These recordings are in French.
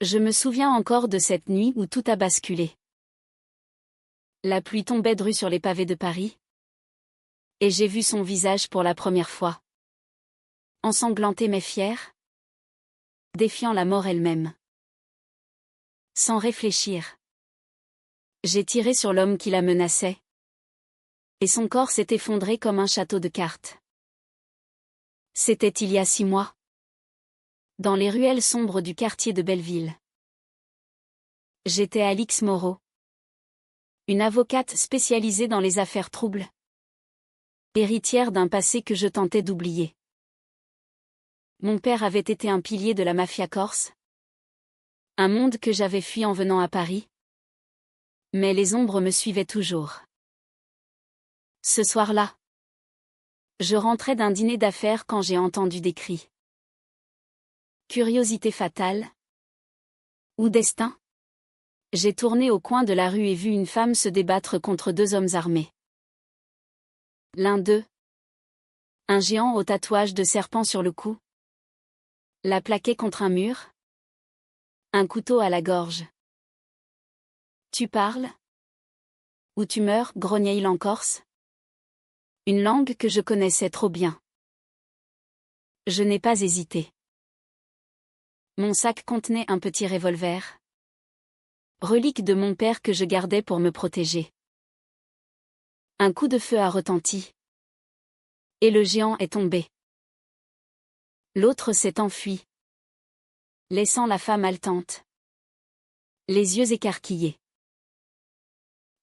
Je me souviens encore de cette nuit où tout a basculé. La pluie tombait drue sur les pavés de Paris. Et j'ai vu son visage pour la première fois. Ensanglanté mais fier. Défiant la mort elle-même. Sans réfléchir. J'ai tiré sur l'homme qui la menaçait. Et son corps s'est effondré comme un château de cartes. C'était il y a 6 mois. Dans les ruelles sombres du quartier de Belleville. J'étais Alix Moreau. Une avocate spécialisée dans les affaires troubles. Héritière d'un passé que je tentais d'oublier. Mon père avait été un pilier de la mafia corse. Un monde que j'avais fui en venant à Paris. Mais les ombres me suivaient toujours. Ce soir-là, je rentrais d'un dîner d'affaires quand j'ai entendu des cris. Curiosité fatale? Ou destin? J'ai tourné au coin de la rue et vu une femme se débattre contre 2 hommes armés. L'un d'eux, un géant au tatouage de serpent sur le cou, la plaquait contre un mur. Un couteau à la gorge. Tu parles? Ou tu meurs, grognait-il en corse. Une langue que je connaissais trop bien. Je n'ai pas hésité. Mon sac contenait un petit revolver. Relique de mon père que je gardais pour me protéger. Un coup de feu a retenti. Et le géant est tombé. L'autre s'est enfui. Laissant la femme haletante. Les yeux écarquillés.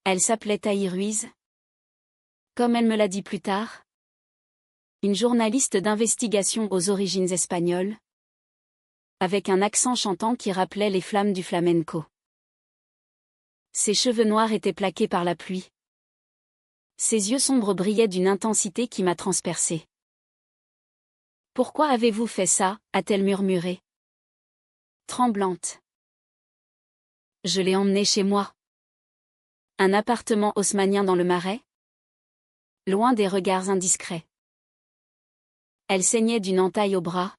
Elle s'appelait Taï Ruiz. Comme elle me l'a dit plus tard. Une journaliste d'investigation aux origines espagnoles. Avec un accent chantant qui rappelait les flammes du flamenco. Ses cheveux noirs étaient plaqués par la pluie. Ses yeux sombres brillaient d'une intensité qui m'a transpercée. Pourquoi avez-vous fait ça? A-t-elle murmuré. Tremblante. Je l'ai emmené chez moi. Un appartement haussmannien dans le Marais. Loin des regards indiscrets. Elle saignait d'une entaille au bras.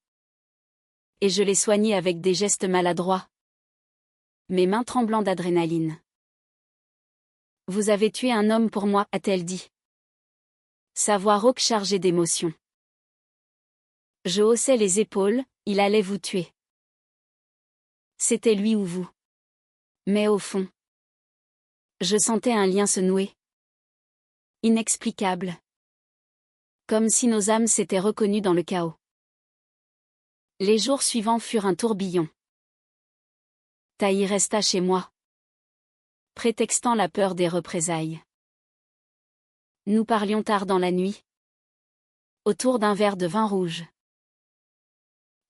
Et je l'ai soignée avec des gestes maladroits. Mes mains tremblant d'adrénaline. Vous avez tué un homme pour moi, a-t-elle dit. Sa voix rauque chargée d'émotion. Je haussai les épaules, il allait vous tuer. C'était lui ou vous. Mais au fond, je sentais un lien se nouer. Inexplicable. Comme si nos âmes s'étaient reconnues dans le chaos. Les jours suivants furent un tourbillon. Taï resta chez moi. Prétextant la peur des représailles. Nous parlions tard dans la nuit. Autour d'un verre de vin rouge.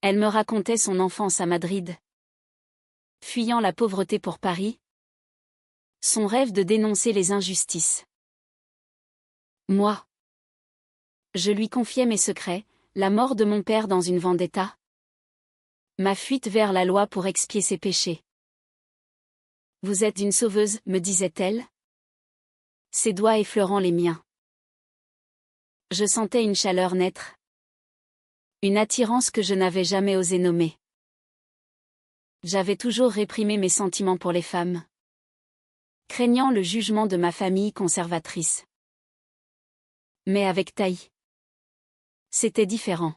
Elle me racontait son enfance à Madrid. Fuyant la pauvreté pour Paris. Son rêve de dénoncer les injustices. Moi. Je lui confiais mes secrets, la mort de mon père dans une vendetta. Ma fuite vers la loi pour expier ses péchés. Vous êtes une sauveuse, me disait-elle. Ses doigts effleurant les miens. Je sentais une chaleur naître. Une attirance que je n'avais jamais osé nommer. J'avais toujours réprimé mes sentiments pour les femmes. Craignant le jugement de ma famille conservatrice. Mais avec Taï. C'était différent.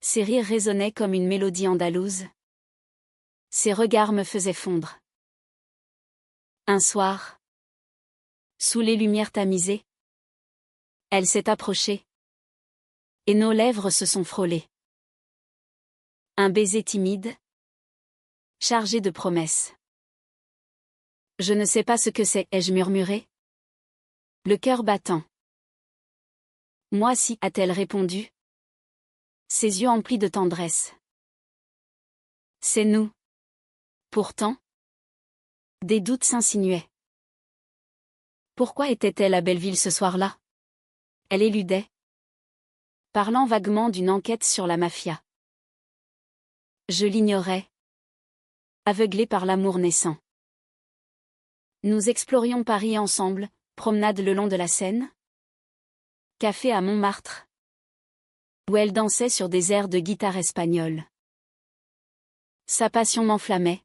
Ses rires résonnaient comme une mélodie andalouse. Ses regards me faisaient fondre. Un soir, sous les lumières tamisées, elle s'est approchée. Et nos lèvres se sont frôlées. Un baiser timide, chargé de promesses. Je ne sais pas ce que c'est, ai-je murmuré. Le cœur battant. Moi si, a-t-elle répondu. Ses yeux emplis de tendresse. C'est nous. Pourtant, des doutes s'insinuaient. Pourquoi était-elle à Belleville ce soir-là? Elle éludait. Parlant vaguement d'une enquête sur la mafia. Je l'ignorais. Aveuglé par l'amour naissant. Nous explorions Paris ensemble, promenade le long de la Seine. Café à Montmartre. Où elle dansait sur des airs de guitare espagnole. Sa passion m'enflammait,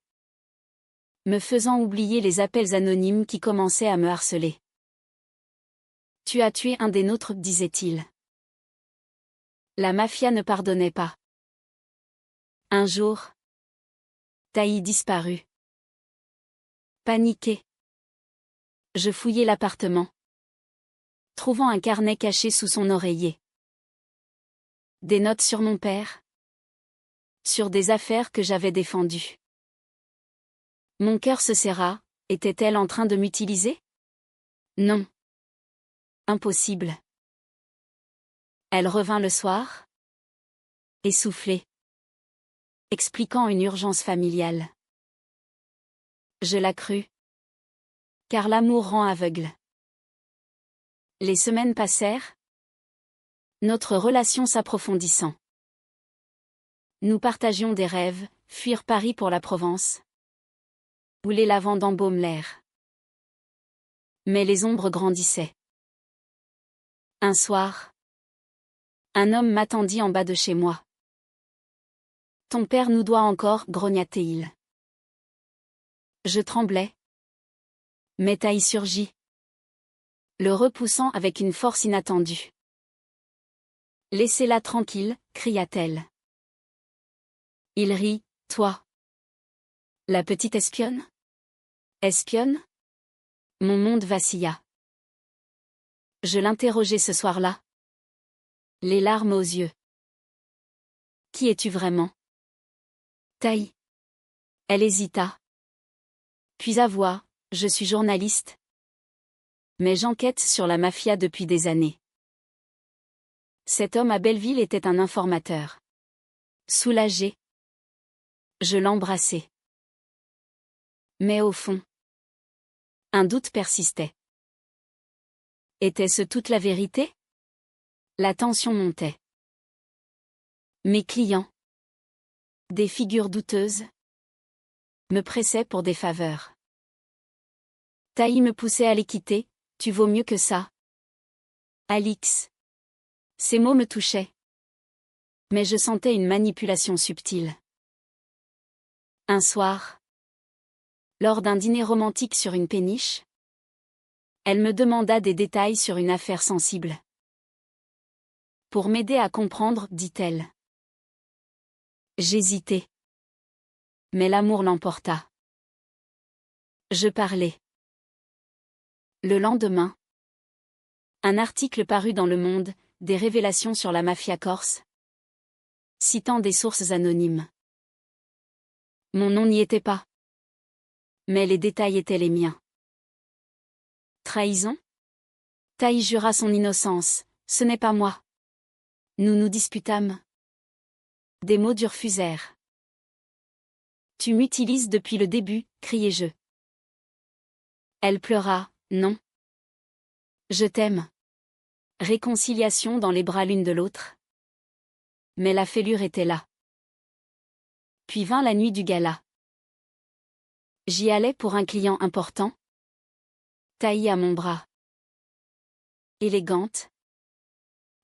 me faisant oublier les appels anonymes qui commençaient à me harceler. Tu as tué un des nôtres, disait-il. La mafia ne pardonnait pas. Un jour, Taï disparut. Paniqué, je fouillai l'appartement, trouvant un carnet caché sous son oreiller. Des notes sur mon père, sur des affaires que j'avais défendues. Mon cœur se serra, était-elle en train de m'utiliser? Non. Impossible. Elle revint le soir, essoufflée, expliquant une urgence familiale. Je la crus, car l'amour rend aveugle. Les semaines passèrent, notre relation s'approfondissant. Nous partagions des rêves, fuir Paris pour la Provence, où les lavandes embaument l'air. Mais les ombres grandissaient. Un soir, un homme m'attendit en bas de chez moi. Ton père nous doit encore, grogna-t-il. Je tremblais. Mais Taï surgit, le repoussant avec une force inattendue. Laissez-la tranquille, cria-t-elle. Il rit, toi. La petite espionne? Espionne? Mon monde vacilla. Je l'interrogeai ce soir-là, les larmes aux yeux. Qui es-tu vraiment? Taï. Elle hésita. Puis avoua, je suis journaliste. Mais j'enquête sur la mafia depuis des années. Cet homme à Belleville était un informateur. Soulagé, je l'embrassai. Mais au fond, un doute persistait. Était-ce toute la vérité? La tension montait. Mes clients, des figures douteuses, me pressaient pour des faveurs. Taï me poussait à les quitter, tu vaux mieux que ça. Alix. Ces mots me touchaient. Mais je sentais une manipulation subtile. Un soir, lors d'un dîner romantique sur une péniche, elle me demanda des détails sur une affaire sensible. Pour m'aider à comprendre, dit-elle. J'hésitais. Mais l'amour l'emporta. Je parlais. Le lendemain, un article parut dans Le Monde, des révélations sur la mafia corse, citant des sources anonymes. Mon nom n'y était pas. Mais les détails étaient les miens. Trahison? Taï jura son innocence, ce n'est pas moi. Nous nous disputâmes. Des mots durs fusèrent. Tu m'utilises depuis le début, criai-je. Elle pleura, non. Je t'aime. Réconciliation dans les bras l'une de l'autre. Mais la fêlure était là. Puis vint la nuit du gala. J'y allais pour un client important. Taï à mon bras. Élégante.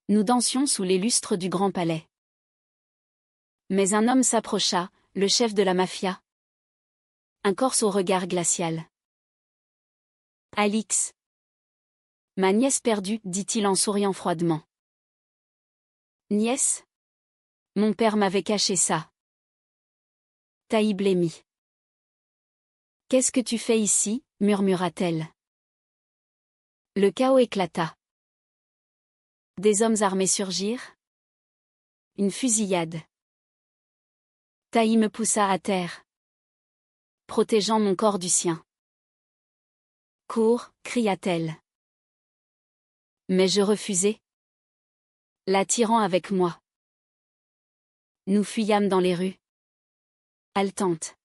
Nous dansions sous les lustres du Grand Palais. Mais un homme s'approcha, le chef de la mafia. Un Corse au regard glacial. Alix. Ma nièce perdue, dit-il en souriant froidement. Nièce? Mon père m'avait caché ça. Taï blêmit. Qu'est-ce que tu fais ici? Murmura-t-elle. Le chaos éclata. Des hommes armés surgirent. Une fusillade. Taï me poussa à terre, protégeant mon corps du sien. Cours, cria-t-elle. Mais je refusai, l'attirant avec moi. Nous fuyâmes dans les rues. Haletante.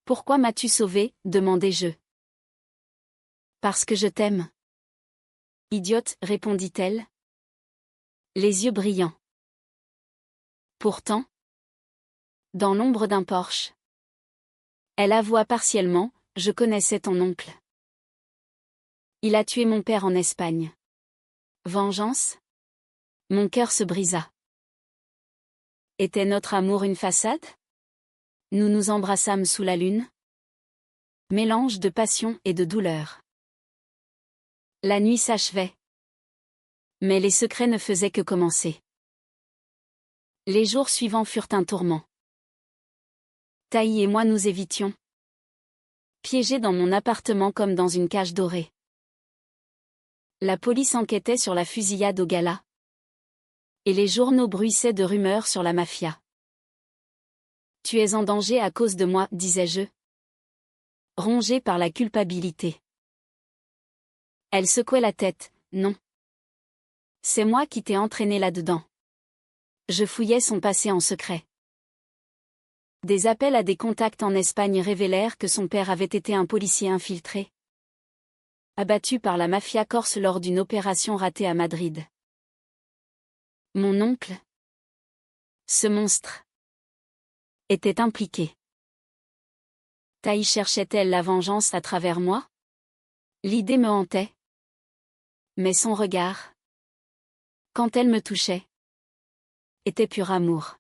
Pourquoi m'as-tu sauvée? Demandai-je. Parce que je t'aime. Idiote, répondit-elle, les yeux brillants. Pourtant, dans l'ombre d'un porche, elle avoua partiellement, je connaissais ton oncle. Il a tué mon père en Espagne. Vengeance? Mon cœur se brisa. Était notre amour une façade? Nous nous embrassâmes sous la lune. Mélange de passion et de douleur. La nuit s'achevait. Mais les secrets ne faisaient que commencer. Les jours suivants furent un tourment. Taï et moi nous évitions. Piégés dans mon appartement comme dans une cage dorée. La police enquêtait sur la fusillade au gala. Et les journaux bruissaient de rumeurs sur la mafia. Tu es en danger à cause de moi, disais-je. Rongée par la culpabilité. Elle secouait la tête, non. C'est moi qui t'ai entraîné là-dedans. Je fouillais son passé en secret. Des appels à des contacts en Espagne révélèrent que son père avait été un policier infiltré. Abattu par la mafia corse lors d'une opération ratée à Madrid. Mon oncle, ce monstre, était impliqué. Taï cherchait-elle la vengeance à travers moi? L'idée me hantait. Mais son regard, quand elle me touchait, était pur amour.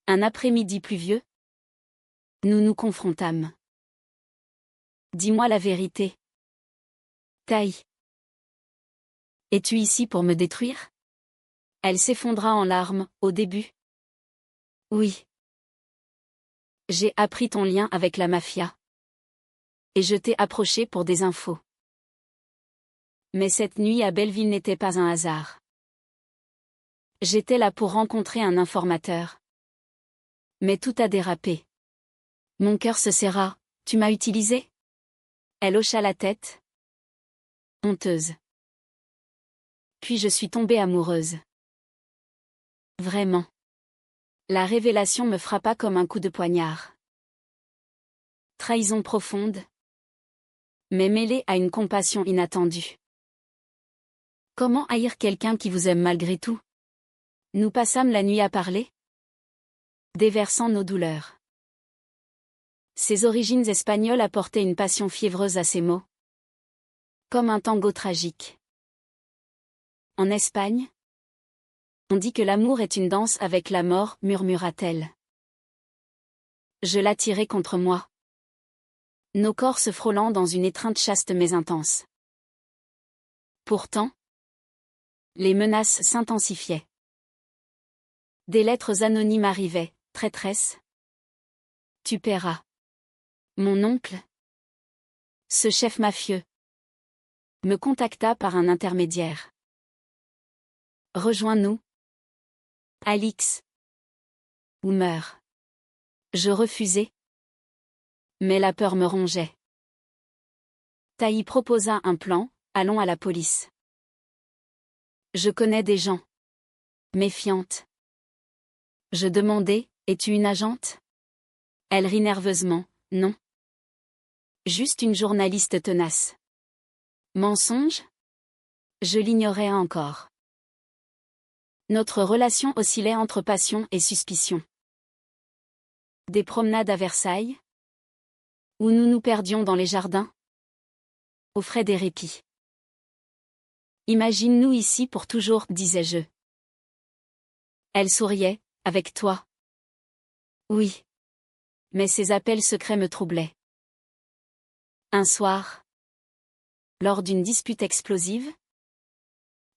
Un après-midi pluvieux, nous nous confrontâmes. Dis-moi la vérité. Taï. Es-tu ici pour me détruire? Elle s'effondra en larmes, au début. Oui. J'ai appris ton lien avec la mafia. Et je t'ai approché pour des infos. Mais cette nuit à Belleville n'était pas un hasard. J'étais là pour rencontrer un informateur. Mais tout a dérapé. Mon cœur se serra. Tu m'as utilisé? Elle hocha la tête. Honteuse. Puis je suis tombée amoureuse. Vraiment. La révélation me frappa comme un coup de poignard. Trahison profonde. Mais mêlée à une compassion inattendue. Comment haïr quelqu'un qui vous aime malgré tout? Nous passâmes la nuit à parler, déversant nos douleurs. Ses origines espagnoles apportaient une passion fiévreuse à ses mots. Comme un tango tragique. En Espagne, on dit que l'amour est une danse avec la mort, murmura-t-elle. Je l'attirai contre moi. Nos corps se frôlant dans une étreinte chaste mais intense. Pourtant, les menaces s'intensifiaient. Des lettres anonymes arrivaient, traîtresse. Tu paieras. Mon oncle, ce chef mafieux, me contacta par un intermédiaire. Rejoins-nous. Alix. Ou meurs. Je refusai. Mais la peur me rongeait. Taï proposa un plan, allons à la police. Je connais des gens. Méfiantes. Je demandai, es-tu une agente? Elle rit nerveusement, non. Juste une journaliste tenace. Mensonge? Je l'ignorais encore. Notre relation oscillait entre passion et suspicion. Des promenades à Versailles? Où nous nous perdions dans les jardins? Au frais des répits. Imagine-nous ici pour toujours, disais-je. Elle souriait, avec toi. Oui. Mais ces appels secrets me troublaient. Un soir, lors d'une dispute explosive,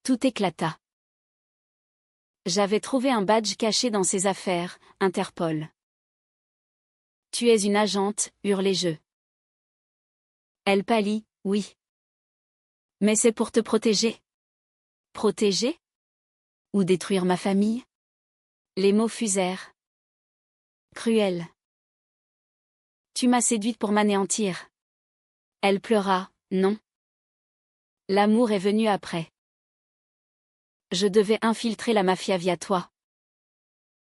tout éclata. J'avais trouvé un badge caché dans ses affaires, Interpol. Tu es une agente, hurlai-je. Elle pâlit, oui. Mais c'est pour te protéger. Protéger? Ou détruire ma famille? Les mots fusèrent. Cruel. Tu m'as séduite pour m'anéantir. Elle pleura, non. L'amour est venu après. Je devais infiltrer la mafia via toi.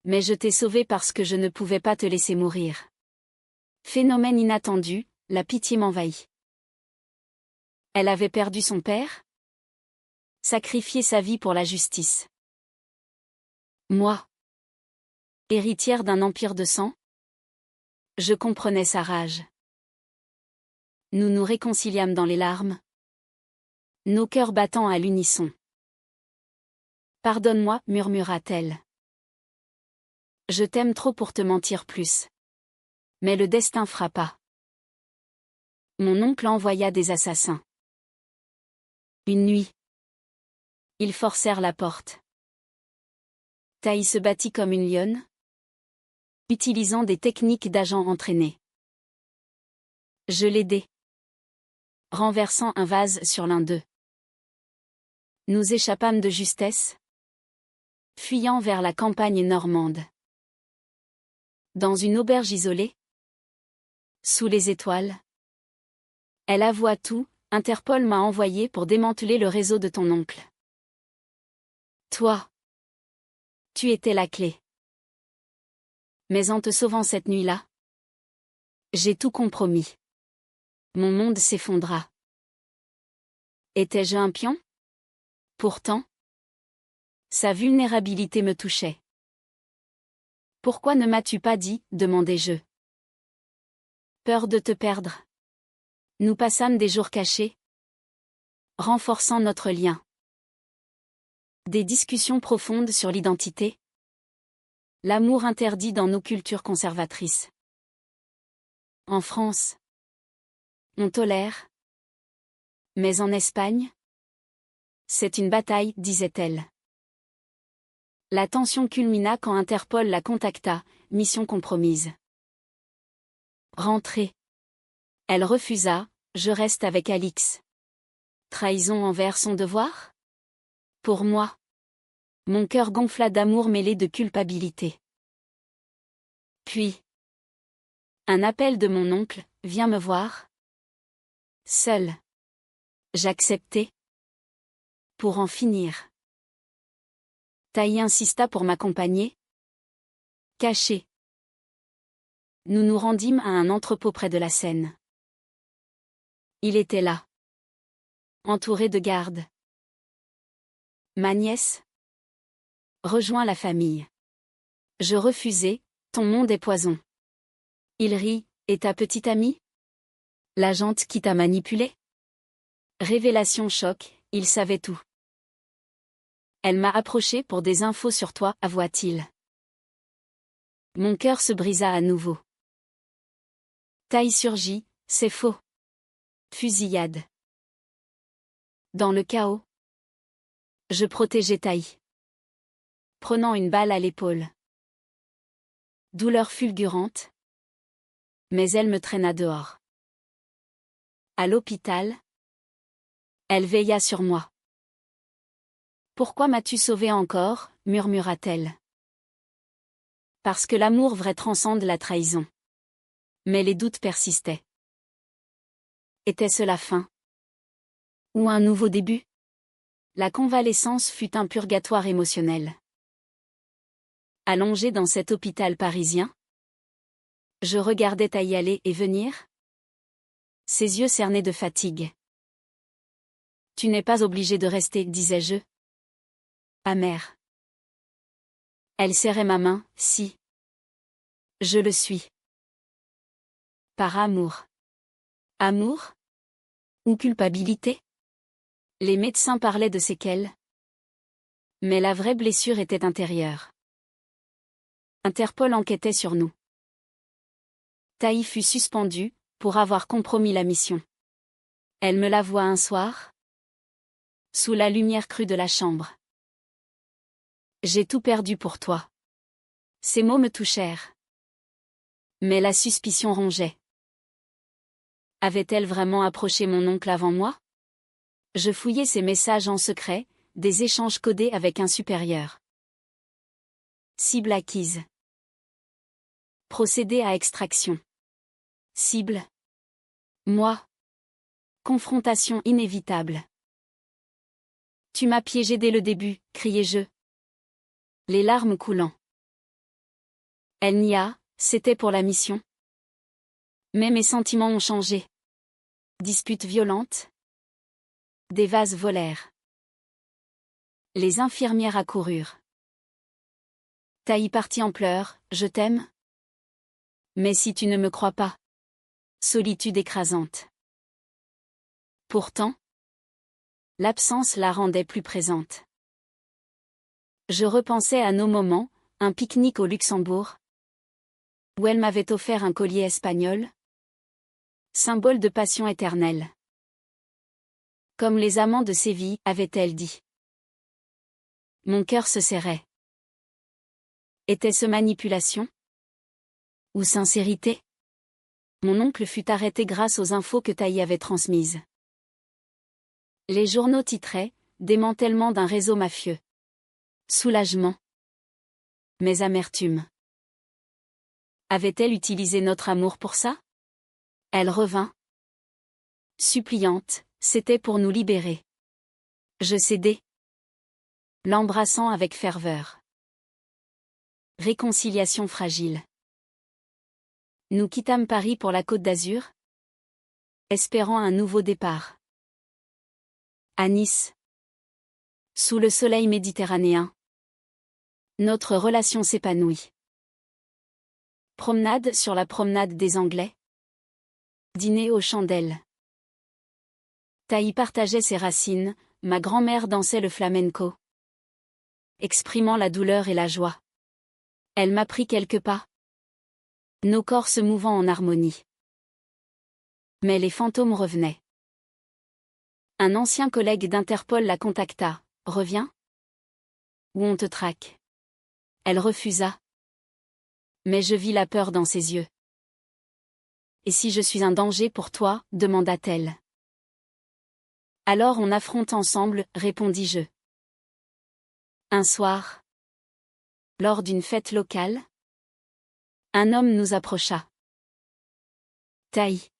Mais je t'ai sauvée parce que je ne pouvais pas te laisser mourir. Phénomène inattendu, la pitié m'envahit. Elle avait perdu son père? Sacrifié sa vie pour la justice. Moi, héritière d'un empire de sang? Je comprenais sa rage. Nous nous réconciliâmes dans les larmes. Nos cœurs battant à l'unisson. Pardonne-moi, murmura-t-elle. Je t'aime trop pour te mentir plus. Mais le destin frappa. Mon oncle envoya des assassins. Une nuit. Ils forcèrent la porte. Taï se battit comme une lionne, utilisant des techniques d'agent entraîné. Je l'aidai, renversant un vase sur l'un d'eux. Nous échappâmes de justesse, fuyant vers la campagne normande. Dans une auberge isolée, sous les étoiles, elle avoua tout. Interpol m'a envoyé pour démanteler le réseau de ton oncle. Toi, tu étais la clé. Mais en te sauvant cette nuit-là, j'ai tout compromis. Mon monde s'effondra. Étais-je un pion? Pourtant, sa vulnérabilité me touchait. Pourquoi ne m'as-tu pas dit, demandai-je. Peur de te perdre. Nous passâmes des jours cachés, renforçant notre lien. Des discussions profondes sur l'identité. L'amour interdit dans nos cultures conservatrices. En France, on tolère. Mais en Espagne, c'est une bataille, disait-elle. La tension culmina quand Interpol la contacta, mission compromise. Rentrée. Elle refusa, je reste avec Alix. Trahison envers son devoir? Pour moi. Mon cœur gonfla d'amour mêlé de culpabilité. Puis. Un appel de mon oncle, viens me voir. Seul. J'acceptai. Pour en finir. Taï insista pour m'accompagner. Caché. Nous nous rendîmes à un entrepôt près de la Seine. Il était là. Entouré de gardes. Ma nièce. Rejoins la famille. Je refusai, ton monde est poison. Il rit, et ta petite amie? L'agente qui t'a manipulé? Révélation choc, il savait tout. Elle m'a approché pour des infos sur toi, avoua-t-il. Mon cœur se brisa à nouveau. Taï surgit, c'est faux. Fusillade. Dans le chaos. Je protégeais Taï. Prenant une balle à l'épaule. Douleur fulgurante. Mais elle me traîna dehors. À l'hôpital. Elle veilla sur moi. Pourquoi m'as-tu sauvé encore, murmura-t-elle. Parce que l'amour vrai transcende la trahison. Mais les doutes persistaient. Était-ce la fin? Ou un nouveau début? La convalescence fut un purgatoire émotionnel. Allongé dans cet hôpital parisien, je regardais Taï aller et venir. Ses yeux cernés de fatigue. Tu n'es pas obligé de rester, disais-je. Amère. Elle serrait ma main, si. Je le suis. Par amour. Amour? Ou culpabilité? Les médecins parlaient de séquelles. Mais la vraie blessure était intérieure. Interpol enquêtait sur nous. Taï fut suspendue, pour avoir compromis la mission. Elle me l'avoua un soir. Sous la lumière crue de la chambre. J'ai tout perdu pour toi. Ces mots me touchèrent. Mais la suspicion rongeait. Avait-elle vraiment approché mon oncle avant moi? Je fouillais ses messages en secret, des échanges codés avec un supérieur. Cible acquise. Procéder à extraction. Cible. Moi. Confrontation inévitable. Tu m'as piégé dès le début, criai-je. Les larmes coulant. Elle nia, c'était pour la mission. Mais mes sentiments ont changé. Dispute violente. Des vases volèrent. Les infirmières accoururent. Taï partit en pleurs, je t'aime. Mais si tu ne me crois pas. Solitude écrasante. Pourtant. L'absence la rendait plus présente. Je repensais à nos moments, un pique-nique au Luxembourg, où elle m'avait offert un collier espagnol, symbole de passion éternelle. Comme les amants de Séville, avait-elle dit. Mon cœur se serrait. Était-ce manipulation? Ou sincérité? Mon oncle fut arrêté grâce aux infos que Taï avait transmises. Les journaux titraient « Démantèlement d'un réseau mafieux ». Soulagement. Mais amertume. Avait-elle utilisé notre amour pour ça? Elle revint. Suppliante, c'était pour nous libérer. Je cédai. L'embrassant avec ferveur. Réconciliation fragile. Nous quittâmes Paris pour la Côte d'Azur, espérant un nouveau départ. À Nice. Sous le soleil méditerranéen. Notre relation s'épanouit. Promenade sur la promenade des Anglais. Dîner aux chandelles. Taï partageait ses racines, ma grand-mère dansait le flamenco. Exprimant la douleur et la joie. Elle m'apprit quelques pas. Nos corps se mouvant en harmonie. Mais les fantômes revenaient. Un ancien collègue d'Interpol la contacta. « Reviens ? Ou on te traque ?» Elle refusa. Mais je vis la peur dans ses yeux. « Et si je suis un danger pour toi ?» demanda-t-elle. « Alors on affronte ensemble » répondis-je. Un soir, lors d'une fête locale, un homme nous approcha. « Taï.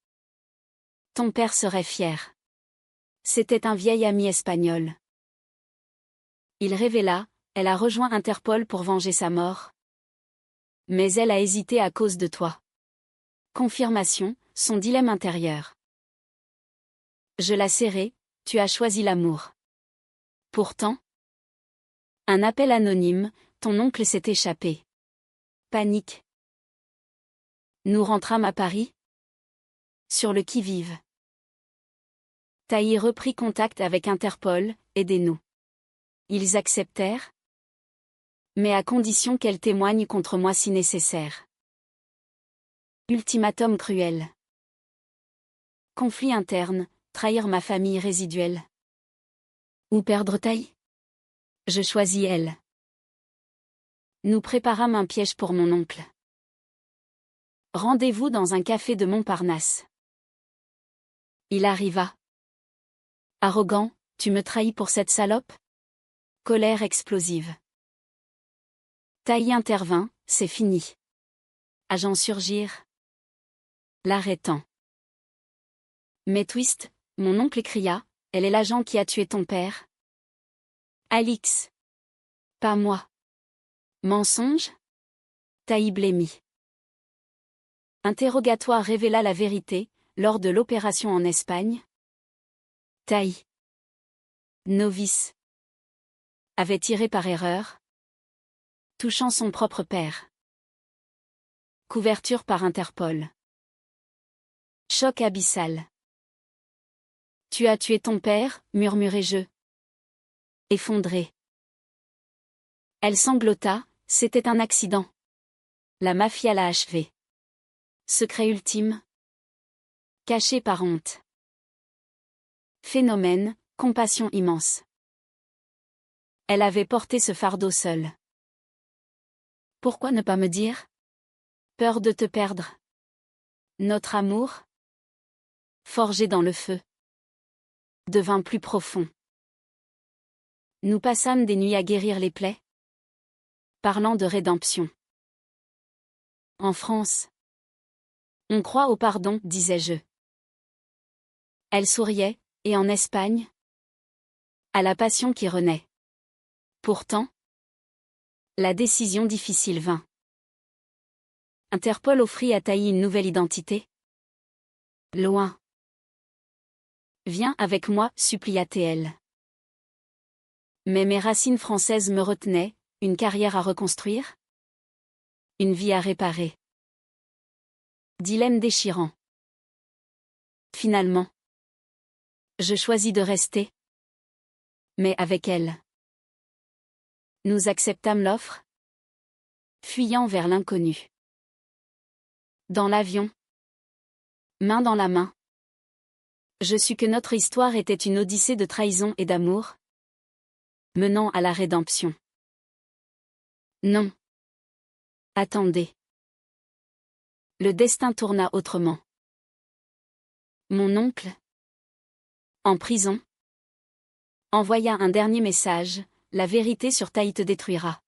Ton père serait fier. » C'était un vieil ami espagnol. Il révéla, elle a rejoint Interpol pour venger sa mort. Mais elle a hésité à cause de toi. Confirmation, son dilemme intérieur. Je la serrai, tu as choisi l'amour. Pourtant, un appel anonyme, ton oncle s'est échappé. Panique. Nous rentrâmes à Paris. Sur le qui-vive. Taï reprit contact avec Interpol, aidez-nous. Ils acceptèrent, mais à condition qu'elle témoigne contre moi si nécessaire. Ultimatum cruel. Conflit interne, trahir ma famille résiduelle. Ou perdre Taï? Je choisis elle. Nous préparâmes un piège pour mon oncle. Rendez-vous dans un café de Montparnasse. Il arriva. Arrogant, tu me trahis pour cette salope? Colère explosive. Taï intervint, c'est fini. Agent surgir. L'arrêtant. Mais twist, mon oncle cria, elle est l'agent qui a tué ton père. Alix. Pas moi. Mensonge? Taï blêmit. Interrogatoire révéla la vérité, lors de l'opération en Espagne. Taï. Novice. Avait tiré par erreur. Touchant son propre père. Couverture par Interpol. Choc abyssal. Tu as tué ton père, murmurai-je. Effondré. Elle sanglota, c'était un accident. La mafia l'a achevé. Secret ultime. Caché par honte. Phénomène, compassion immense. Elle avait porté ce fardeau seule. Pourquoi ne pas me dire? Peur de te perdre. Notre amour, forgé dans le feu, devint plus profond. Nous passâmes des nuits à guérir les plaies, parlant de rédemption. En France, on croit au pardon, disais-je. Elle souriait, et en Espagne, à la passion qui renaît. Pourtant, la décision difficile vint. Interpol offrit à Taï une nouvelle identité. Loin. Viens avec moi, supplia-t-elle. Mais mes racines françaises me retenaient, une carrière à reconstruire? Une vie à réparer. Dilemme déchirant. Finalement, je choisis de rester. Mais avec elle. Nous acceptâmes l'offre. Fuyant vers l'inconnu. Dans l'avion. Main dans la main. Je sus que notre histoire était une odyssée de trahison et d'amour, menant à la rédemption. Non. Attendez. Le destin tourna autrement. Mon oncle, en prison, envoya un dernier message: la vérité sur Taï te détruira.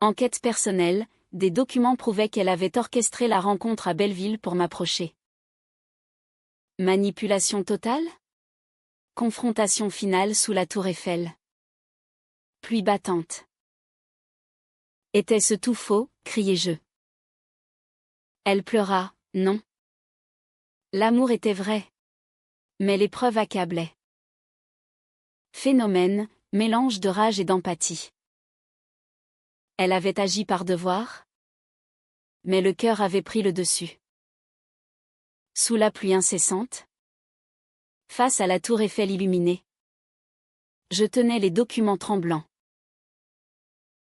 Enquête personnelle, des documents prouvaient qu'elle avait orchestré la rencontre à Belleville pour m'approcher. Manipulation totale? Confrontation finale sous la tour Eiffel. Pluie battante. Était-ce tout faux, criai-je. Elle pleura, non. L'amour était vrai. Mais l'épreuve accablait. Phénomène, mélange de rage et d'empathie. Elle avait agi par devoir. Mais le cœur avait pris le dessus. Sous la pluie incessante. Face à la tour Eiffel illuminée. Je tenais les documents tremblants.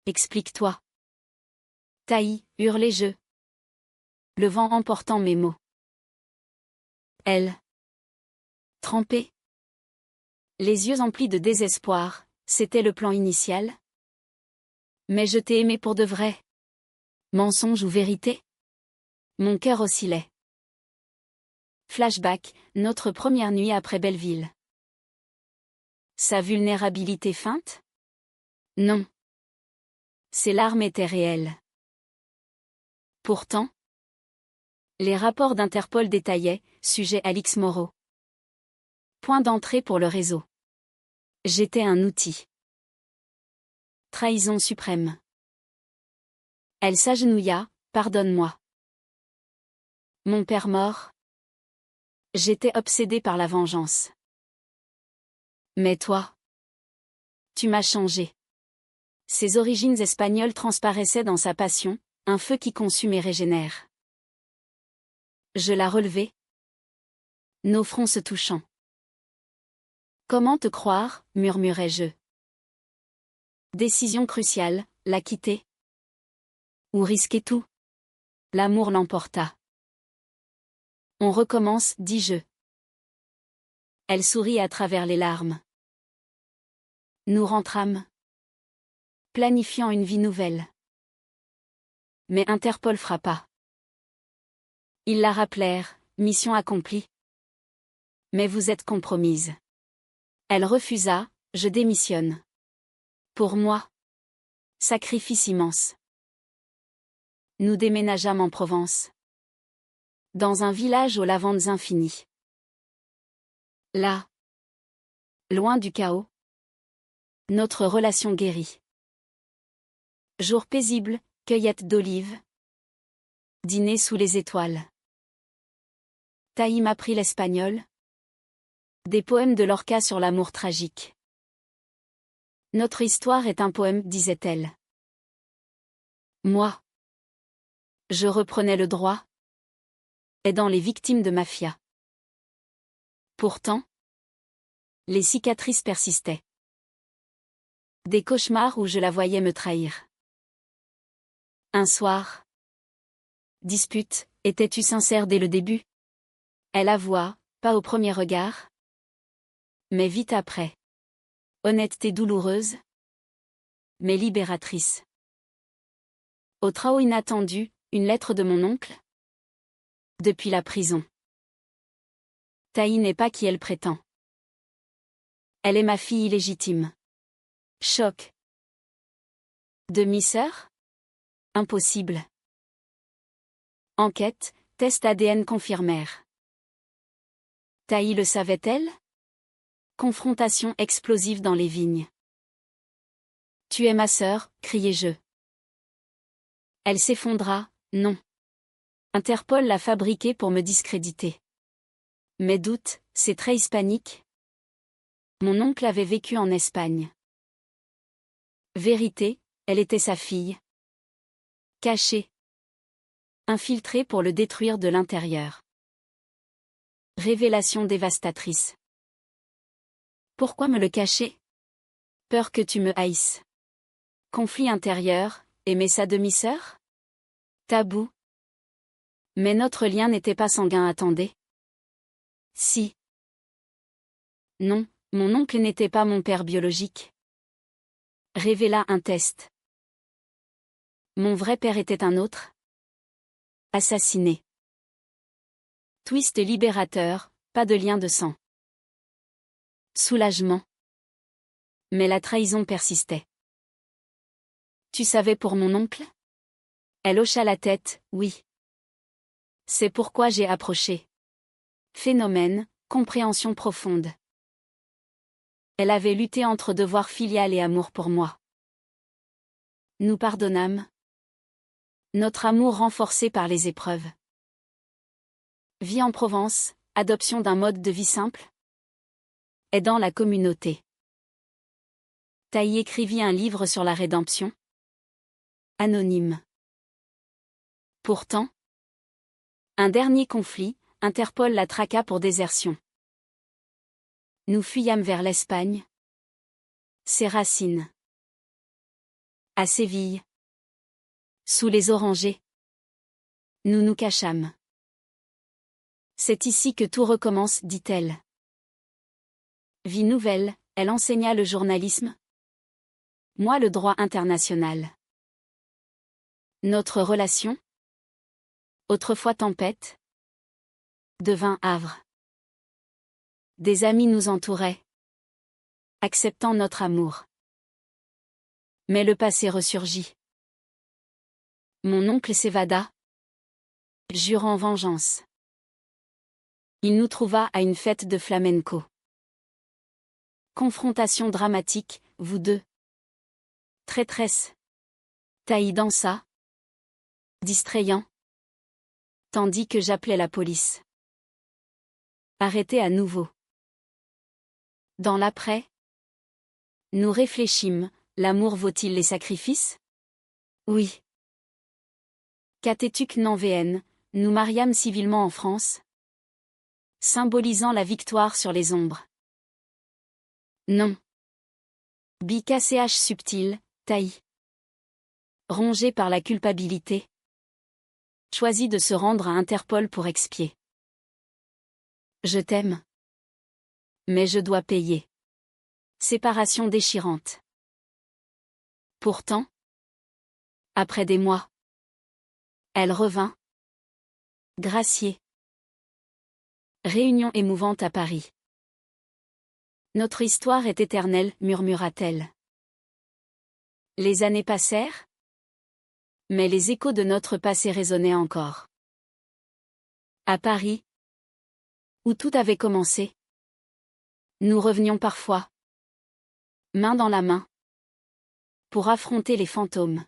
Explique-toi. Taï, hurlai-je. Le vent emportant mes mots. Elle. Trempée. Les yeux emplis de désespoir, c'était le plan initial. Mais je t'ai aimé pour de vrai. Mensonge ou vérité? Mon cœur oscillait. Flashback, notre première nuit après Belleville. Sa vulnérabilité feinte? Non. Ses larmes étaient réelles. Pourtant, les rapports d'Interpol détaillaient, sujet Alix Moreau. Point d'entrée pour le réseau. J'étais un outil. Trahison suprême. Elle s'agenouilla, pardonne-moi. Mon père mort. J'étais obsédée par la vengeance. Mais toi, tu m'as changé. Ses origines espagnoles transparaissaient dans sa passion, un feu qui consume et régénère. Je la relevai. Nos fronts se touchant. Comment te croire, murmurai-je. Décision cruciale, la quitter. Ou risquer tout. L'amour l'emporta. On recommence, dis-je. Elle sourit à travers les larmes. Nous rentrâmes. Planifiant une vie nouvelle. Mais Interpol frappa. Ils la rappelèrent, mission accomplie. Mais vous êtes compromise. Elle refusa, je démissionne. Pour moi. Sacrifice immense. Nous déménageâmes en Provence. Dans un village aux lavandes infinies. Là. Loin du chaos. Notre relation guérit. Jour paisible, cueillette d'olives. Dîner sous les étoiles. Taï m'apprit l'espagnol. Des poèmes de Lorca sur l'amour tragique. Notre histoire est un poème, disait-elle. Moi. Je reprenais le droit. Aidant les victimes de mafia. Pourtant, les cicatrices persistaient. Des cauchemars où je la voyais me trahir. Un soir. Dispute, étais-tu sincère dès le début? Elle avoua, pas au premier regard. Mais vite après. Honnêteté douloureuse. Mais libératrice. Au trahau inattendu, une lettre de mon oncle. Depuis la prison. Taï n'est pas qui elle prétend. Elle est ma fille illégitime. Choc. Demi-sœur? Impossible. Enquête, test ADN confirmèrent. Taï le savait-elle? Confrontation explosive dans les vignes. Tu es ma sœur, criai-je. Elle s'effondra, non. Interpol l'a fabriquée pour me discréditer. Mes doutes, c'est très hispanique. Mon oncle avait vécu en Espagne. Vérité, elle était sa fille. Cachée. Infiltrée pour le détruire de l'intérieur. Révélation dévastatrice. Pourquoi me le cacher? Peur que tu me haïsses. Conflit intérieur, Aimer sa demi-sœur? Tabou. Mais notre lien n'était pas sanguin, attendez. Si. Non, mon oncle n'était pas mon père biologique. Révéla un test. Mon vrai père était un autre. Assassiné. Twist libérateur, pas de lien de sang. Soulagement. Mais la trahison persistait. Tu savais pour mon oncle? Elle hocha la tête, oui. C'est pourquoi j'ai approché. Phénomène, compréhension profonde. Elle avait lutté entre devoir filial et amour pour moi. Nous pardonnâmes. Notre amour renforcé par les épreuves. Vie en Provence, adoption d'un mode de vie simple. Aidant la communauté. Taï écrivit un livre sur la rédemption. Anonyme. Pourtant, un dernier conflit, Interpol la traqua pour désertion. Nous fuyâmes vers l'Espagne. Ses racines. À Séville. Sous les orangers. Nous nous cachâmes. C'est ici que tout recommence, dit-elle. Vie nouvelle, elle enseigna le journalisme. Moi le droit international. Notre relation? Autrefois tempête. Devint havre. Des amis nous entouraient. Acceptant notre amour. Mais le passé ressurgit. Mon oncle s'évada. Jurant vengeance. Il nous trouva à une fête de flamenco. Confrontation dramatique, vous deux. Traîtresse. Taï dansa. Distrayant. Tandis que j'appelais la police. Arrêté à nouveau. Dans l'après. Nous réfléchîmes, l'amour vaut-il les sacrifices? Oui. Catétuc Nanvéenne, nous mariâmes civilement en France. Symbolisant la victoire sur les ombres. Non. BKCH subtil, Taï. Rongé par la culpabilité. Choisit de se rendre à Interpol pour expier. Je t'aime. Mais je dois payer. Séparation déchirante. Pourtant. Après des mois. Elle revint. Graciée. Réunion émouvante à Paris. Notre histoire est éternelle, murmura-t-elle. Les années passèrent. Mais les échos de notre passé résonnaient encore. À Paris. Où tout avait commencé. Nous revenions parfois. Main dans la main. Pour affronter les fantômes.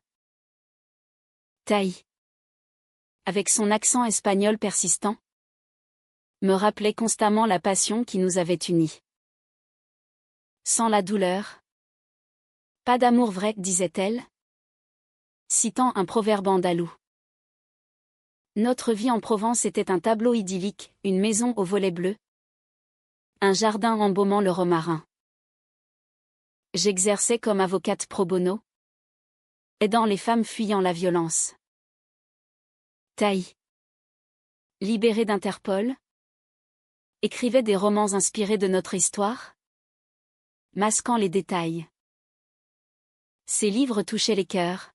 Taï. Avec son accent espagnol persistant. Me rappelait constamment la passion qui nous avait unis. Sans la douleur. Pas d'amour vrai, disait-elle. Citant un proverbe andalou. Notre vie en Provence était un tableau idyllique, une maison aux volets bleus. Un jardin embaumant le romarin. J'exerçais comme avocate pro bono. Aidant les femmes fuyant la violence. Taï. Libérée d'Interpol. Écrivait des romans inspirés de notre histoire. Masquant les détails. Ces livres touchaient les cœurs.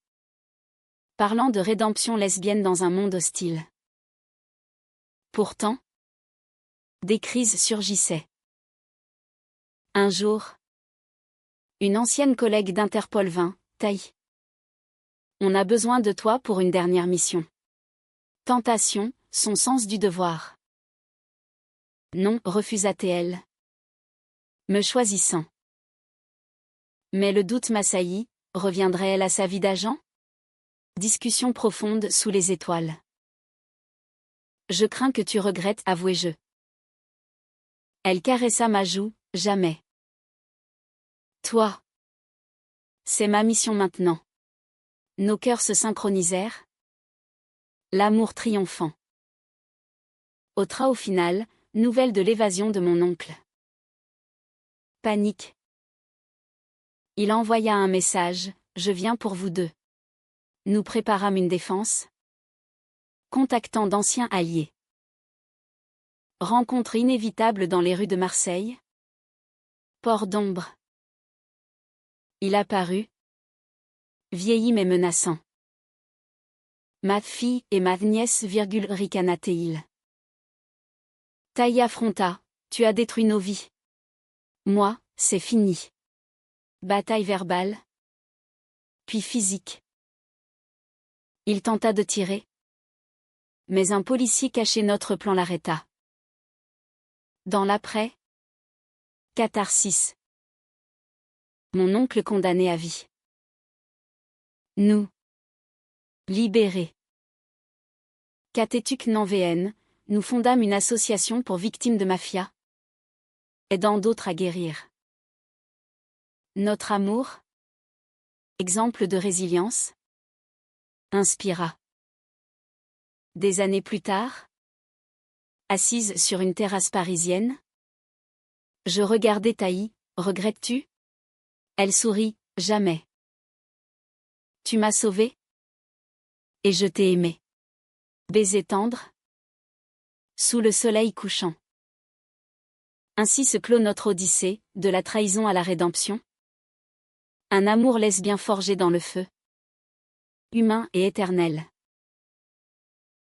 Parlant de rédemption lesbienne dans un monde hostile. Pourtant, des crises surgissaient. Un jour, une ancienne collègue d'Interpol vint, Taï. On a besoin de toi pour une dernière mission. Tentation, son sens du devoir. Non, refusa-t-elle. Me choisissant. Mais le doute m'assaillit, reviendrait-elle à sa vie d'agent? Discussion profonde sous les étoiles. Je crains que tu regrettes, avouai-je. Elle caressa ma joue, jamais. Toi. C'est ma mission maintenant. Nos cœurs se synchronisèrent. L'amour triomphant. Au final, nouvelle de l'évasion de mon oncle. Panique. Il envoya un message, je viens pour vous deux. Nous préparâmes une défense, contactant d'anciens alliés. Rencontre inévitable dans les rues de Marseille. Port d'ombre. Il apparut, vieilli mais menaçant. Ma fille et ma nièce, ricana-t-il. Taï affronta, tu as détruit nos vies. Moi, c'est fini. Bataille verbale, puis physique. Il tenta de tirer, mais un policier caché notre plan l'arrêta. Dans l'après, catharsis. Mon oncle condamné à vie. Nous. Libérés. Catétuc Nanvéen, nous fondâmes une association pour victimes de mafia, aidant d'autres à guérir. Notre amour, exemple de résilience, inspira. Des années plus tard, assise sur une terrasse parisienne, je regardais Taï, regrettes-tu? Elle sourit, jamais. Tu m'as sauvé? Et je t'ai aimé. Baiser tendre? Sous le soleil couchant. Ainsi se clôt notre odyssée, de la trahison à la rédemption. Un amour lesbien forgé dans le feu. Humain et éternel.